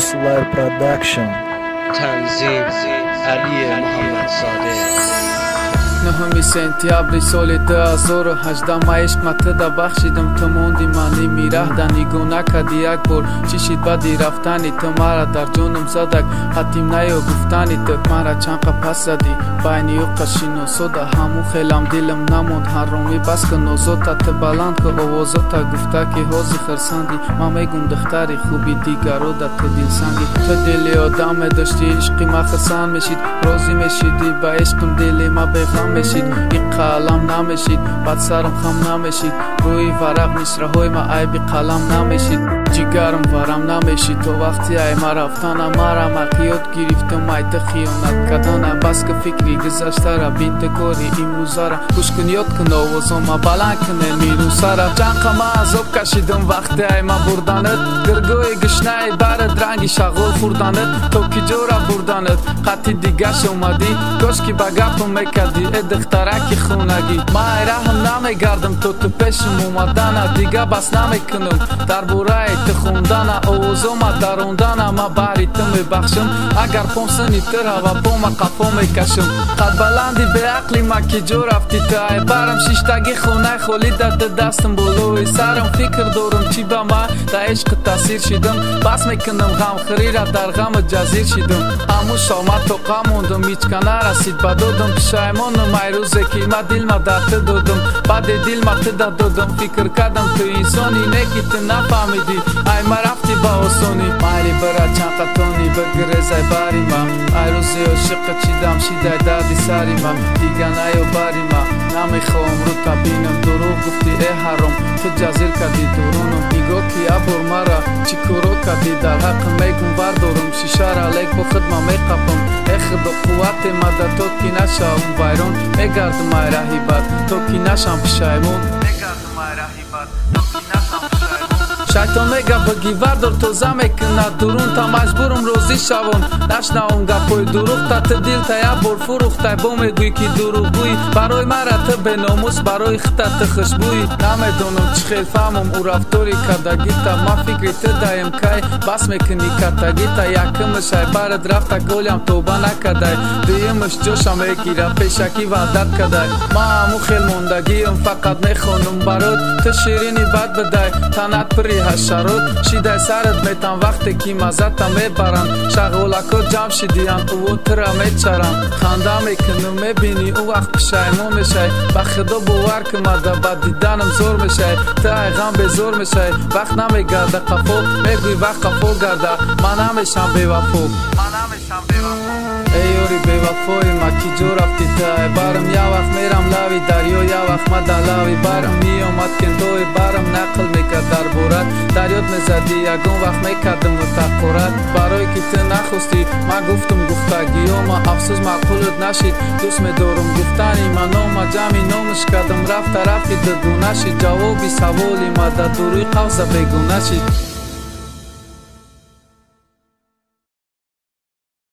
First Live Production. تنظیم علی محمد صادق. 9 سپتامبر سال 2018 ما عشق متدا بخشیدم تو موندی منی میرهدنی گونه کدی یک بار چی شد بدی رفتنی تو مرا در جونم زدک حتیم نیا گفتنی تو مرا چند پس زدی بینی و قشینو سودا همو خیلم دلم نموند هر رومی بس که نوزوتا تو بلند که آوازوتا گفته که حوزی خرسندی ما میگم دختری خوبی دیگرو در تو دل سنگی تو دلی آدم داشتی عشقی ما خرسند میشید روزی میشیدی با عشقم دلی ما بغم میشید این قلم نمیشید بعد سرم خم نمیشید روی ورق مصره های ما عیبی قلم نمیشید جگرم ورم نمیشید تو وقتی ای ما رفتنم مرا مقیاد گرفتم ای تو خیانت کردنم بس که فکری گذشته را بینت کاری امروزه را گوش کن یاد کن آوازم ما بلند کنه میرو سرا جنق ما عذاب کشیدم وقتی ای ما بردنت گرگوی گشنه برد رنگی شغل خوردنت تو کی جورا بردنت قطی دیگه اومدی کاش با گپم میکردی دخترکی خونگی ما رحم نمیگردم تو پیشم اومدن دیگه بس نمیکنم در بوره تو خوندن آوازم دروندن ما بری تو میبخشم اگر پام سنی تر هوا پام قفا میکشم قد بلندی به عقلی ما کی جو رفتی تو ای برم شیشتگی خونه خالی در دستم بلوی سرم فکر دارم چی با ما در عشق تاثیر شدم بس میکنم غم خری را در غم جزیر شدم هموش آمد تو قموندم هیچ که نرسید بدودم پشیمانم ای روزه که ما دل ما در تو دادم بعد دل ما تو دادم فکر کردم تو انسانی نکی تو نفهمیدی ای ما رفتی با آسانی مایلی برا چند قطانی بگرز ای باری ما ای روزی عاشق چیدم شیده دردی سری ما دیگه نیو باری ما نمیخوام رو تبینم دروغ گفتی ای حرام تو جزیر کردی درونم نگاه که ابور مرا چی کرو کردی در حق میگم بردارم شیشه را لیک با خدمه میقفم ای خدا قوت مدد تو کی نشم ویرون میگردم ای راهی بد تو کی نشم پشیمون میگردم ای راهی بد تو کی نشم پشیمون شیطان میگه بگی وردار تو زمیکنه درون تا مجبورم روزی شوم نشنوم گپای دروغ تا تو دل تا یک بار فروخته با میگوی که دروغ گویی برای مرا تو به ناموس برای خطت تو خوشبویی نمیدونم چی خیل فهمم او رفتاری کردگی تا ما فکری تو دایم کی بس میکنی کردگی تا یکمش ای برد رفته گولیم توبه نکرده دیمش جوشم میگیره پیشکی وعدت کرده ما همو خیل موندگیم فقط میخونم برات تو شیرینی بد بده تنت پری حشرات شیده سرت میتن وقتی که مزت میبرن شغولکو جمع شدیان او ترا میچرن خنده میکنم میبینی او وقت پشیمون میشه با خدا باور که مده بد دیدنم زور میشه تو ای غم به زور میشه وقت نمیگرده قفو میگوی وقت قفو گرده من نمیشم بی وفو ای یوری بی وفوی ما کی جو رفتی تو ای برم یا وقت میرم لاوی دریا یا وقت ما دلاوی برم میامد کن توی برم نقل میکرد در بورت دریاد میزدی یگون وقت میکردم تقورت برای که تو نخواستی ما گفتم گفتگی و ما افسوس معقولت نشید دوست میدارم گفتنی من نام جمعی نامش کردم رفت رفتی دگونه شید جوابی سوالی ما در دوروی قوزه بگونه شید